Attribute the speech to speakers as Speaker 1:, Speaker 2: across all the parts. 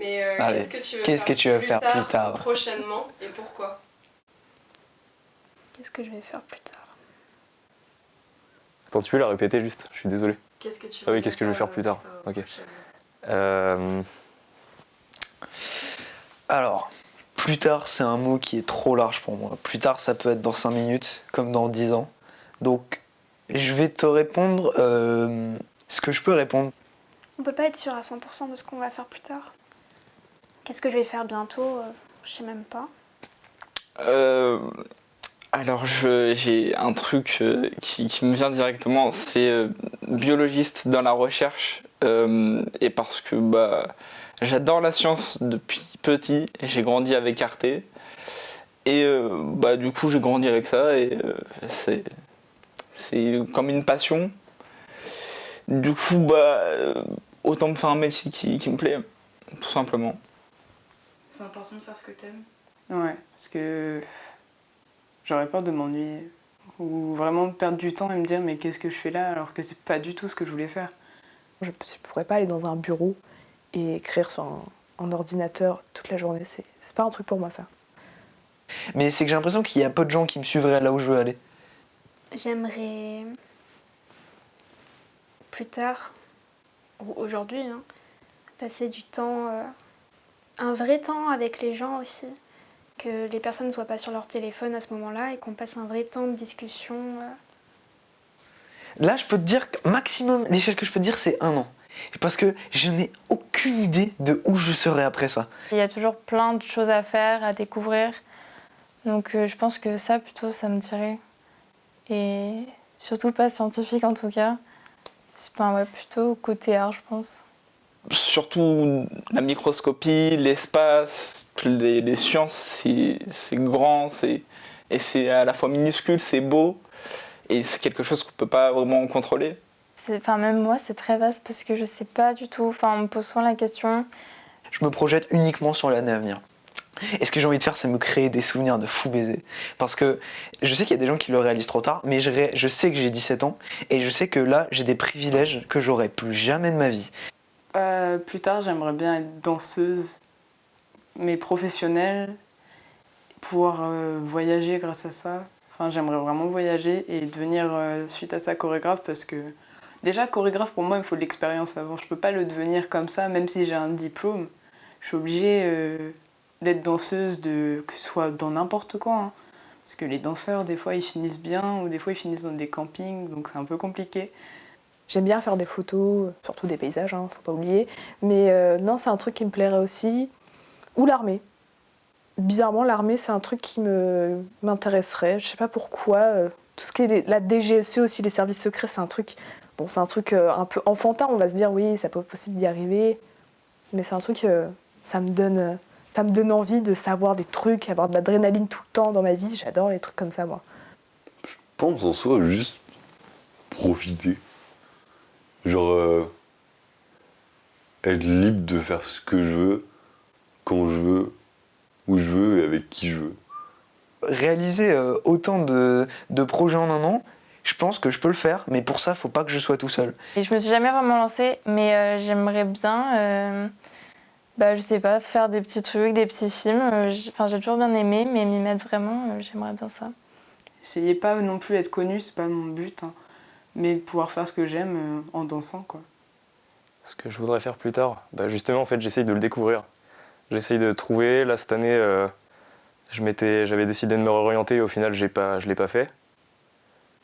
Speaker 1: Mais
Speaker 2: Allez,
Speaker 1: qu'est-ce que tu veux faire plus tard
Speaker 3: prochainement, et pourquoi?
Speaker 4: Qu'est-ce que je vais faire plus tard?
Speaker 2: Attends, tu peux la répéter juste, je suis désolé.
Speaker 3: Qu'est-ce que tu
Speaker 2: Ah oui, qu'est-ce que je veux faire plus tard? Ok.
Speaker 1: Alors, plus tard, c'est un mot qui est trop large pour moi. Plus tard, ça peut être dans 5 minutes, comme dans 10 ans. Donc, je vais te répondre ce que je peux répondre.
Speaker 4: On peut pas être sûr à 100% de ce qu'on va faire plus tard. Qu'est-ce que je vais faire bientôt? Je sais même pas.
Speaker 5: Alors j'ai un truc qui me vient directement, c'est biologiste dans la recherche, et parce que j'adore la science depuis petit, j'ai grandi avec Arte, et du coup j'ai grandi avec ça, et c'est comme une passion. Du coup autant me faire un métier qui me plaît, tout simplement.
Speaker 3: C'est important de faire ce que t'aimes.
Speaker 6: Ouais, parce que j'aurais peur de m'ennuyer ou vraiment de perdre du temps et me dire mais qu'est-ce que je fais là alors que c'est pas du tout ce que je voulais faire.
Speaker 7: Je pourrais pas aller dans un bureau et écrire sur un ordinateur toute la journée, c'est pas un truc pour moi ça.
Speaker 1: Mais c'est que j'ai l'impression qu'il y a peu de gens qui me suivraient là où je veux aller.
Speaker 4: J'aimerais plus tard, ou aujourd'hui, passer du temps, un vrai temps avec les gens aussi. Que les personnes ne soient pas sur leur téléphone à ce moment-là et qu'on passe un vrai temps de discussion.
Speaker 1: Là, je peux te dire que maximum, l'échelle que je peux te dire, c'est 1 an. Parce que je n'ai aucune idée de où je serai après ça.
Speaker 8: Il y a toujours plein de choses à faire, à découvrir. Donc je pense que ça, plutôt, ça me dirait. Et surtout pas scientifique en tout cas. Plutôt côté art, je pense.
Speaker 5: Surtout la microscopie, l'espace, les sciences, c'est grand, et c'est à la fois minuscule, c'est beau, et c'est quelque chose qu'on ne peut pas vraiment contrôler.
Speaker 8: Même moi, c'est très vaste parce que je sais pas du tout. On me pose souvent la question.
Speaker 1: Je me projette uniquement sur l'année à venir. Et ce que j'ai envie de faire, c'est me créer des souvenirs de fou baiser. Parce que je sais qu'il y a des gens qui le réalisent trop tard, mais je sais que j'ai 17 ans, et je sais que là, j'ai des privilèges que j'aurai plus jamais de ma vie.
Speaker 6: Plus tard, j'aimerais bien être danseuse, mais professionnelle, pouvoir voyager grâce à ça. J'aimerais vraiment voyager et devenir, suite à ça, chorégraphe, parce que déjà, chorégraphe, pour moi, il faut de l'expérience avant. Je peux pas le devenir comme ça, même si j'ai un diplôme. Je suis obligée d'être danseuse, que ce soit dans n'importe quoi. Parce que les danseurs, des fois, ils finissent bien, ou des fois, ils finissent dans des campings, donc c'est un peu compliqué.
Speaker 7: J'aime bien faire des photos, surtout des paysages, faut pas oublier. Mais non, c'est un truc qui me plairait aussi. Ou l'armée. Bizarrement, l'armée, c'est un truc qui m'intéresserait. Je sais pas pourquoi. Tout ce qui est la DGSE aussi, les services secrets, c'est un truc un peu enfantin. On va se dire, oui, c'est pas possible d'y arriver. Mais c'est un truc, ça me donne envie de savoir des trucs, avoir de l'adrénaline tout le temps dans ma vie. J'adore les trucs comme ça, moi.
Speaker 9: Je pense en soi juste profiter. Genre, être libre de faire ce que je veux, quand je veux, où je veux et avec qui je veux.
Speaker 1: Réaliser autant de projets en 1 an, je pense que je peux le faire, mais pour ça, faut pas que je sois tout seul.
Speaker 8: Et je me suis jamais vraiment lancée, mais j'aimerais bien, je sais pas, faire des petits trucs, des petits films. J'ai toujours bien aimé, mais m'y mettre vraiment, j'aimerais bien ça.
Speaker 6: Essayez pas non plus d'être connue, c'est pas mon but. Mais de pouvoir faire ce que j'aime en dansant, quoi.
Speaker 2: Ce que je voudrais faire plus tard, justement, en fait, j'essaye de le découvrir. J'essaye de trouver. Là, cette année, j'avais décidé de me réorienter et au final, je l'ai pas fait.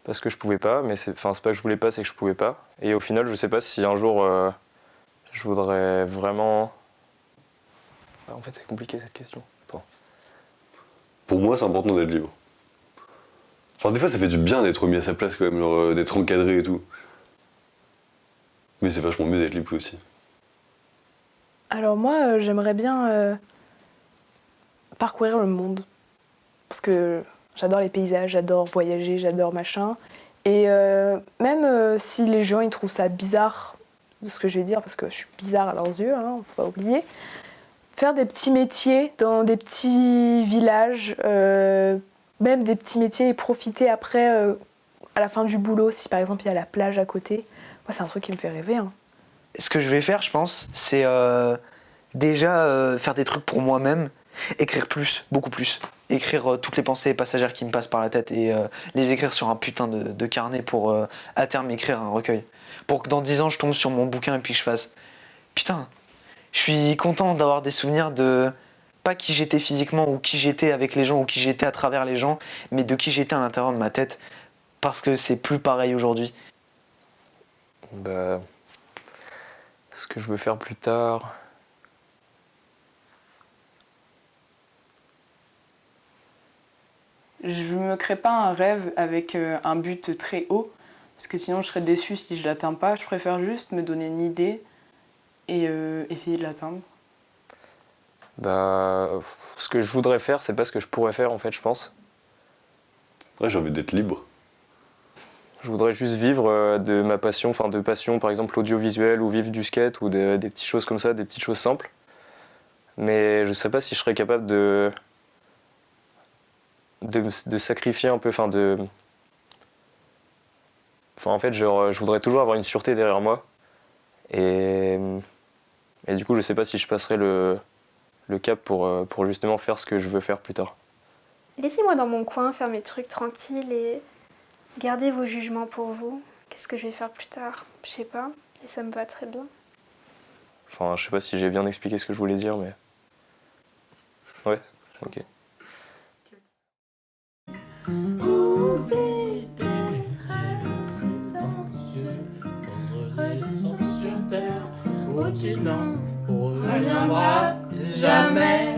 Speaker 2: Parce que je pouvais pas, mais c'est pas que je voulais pas, c'est que je pouvais pas. Et au final, je sais pas si un jour, je voudrais vraiment... En fait, c'est compliqué cette question. Attends.
Speaker 9: Pour moi, c'est important d'être libre. Des fois, ça fait du bien d'être mis à sa place quand même, genre d'être encadré et tout. Mais c'est vachement mieux d'être libre aussi.
Speaker 7: Alors moi, j'aimerais bien parcourir le monde. Parce que j'adore les paysages, j'adore voyager, j'adore machin. Et même si les gens ils trouvent ça bizarre de ce que je vais dire, parce que je suis bizarre à leurs yeux, faut pas oublier, faire des petits métiers dans des petits villages, même des petits métiers et profiter après, à la fin du boulot, si par exemple il y a la plage à côté. Moi, c'est un truc qui me fait rêver.
Speaker 1: Ce que je vais faire, je pense, c'est déjà faire des trucs pour moi-même, écrire plus, beaucoup plus. Écrire toutes les pensées passagères qui me passent par la tête et les écrire sur un putain de carnet pour à terme écrire un recueil. Pour que dans 10 ans je tombe sur mon bouquin et puis je fasse putain, je suis content d'avoir des souvenirs de pas qui j'étais physiquement ou qui j'étais avec les gens ou qui j'étais à travers les gens, mais de qui j'étais à l'intérieur de ma tête parce que c'est plus pareil aujourd'hui.
Speaker 2: Bah, ce que je veux faire plus tard.
Speaker 6: Je me crée pas un rêve avec un but très haut, parce que sinon je serais déçue si je l'atteins pas. Je préfère juste me donner une idée et essayer de l'atteindre.
Speaker 2: Bah, ce que je voudrais faire, c'est pas ce que je pourrais faire en fait, je pense.
Speaker 9: Ouais, j'ai envie d'être libre.
Speaker 2: Je voudrais juste vivre de ma passion, enfin de passion par exemple l'audiovisuel ou vivre du skate ou des petites choses comme ça, des petites choses simples. Mais je sais pas si je serais capable de sacrifier un peu, enfin en fait genre, je voudrais toujours avoir une sûreté derrière moi et du coup je sais pas si je passerai le cap pour justement faire ce que je veux faire plus tard.
Speaker 4: Laissez-moi dans mon coin faire mes trucs tranquilles et gardez vos jugements pour vous. Qu'est-ce que je vais faire plus tard? Je sais pas, et ça me va très bien.
Speaker 2: Enfin je sais pas si j'ai bien expliqué ce que je voulais dire mais... Ouais, ok.
Speaker 10: Oublie tes rêves prétentieux, redescends sur terre où tu n'en reviendras jamais.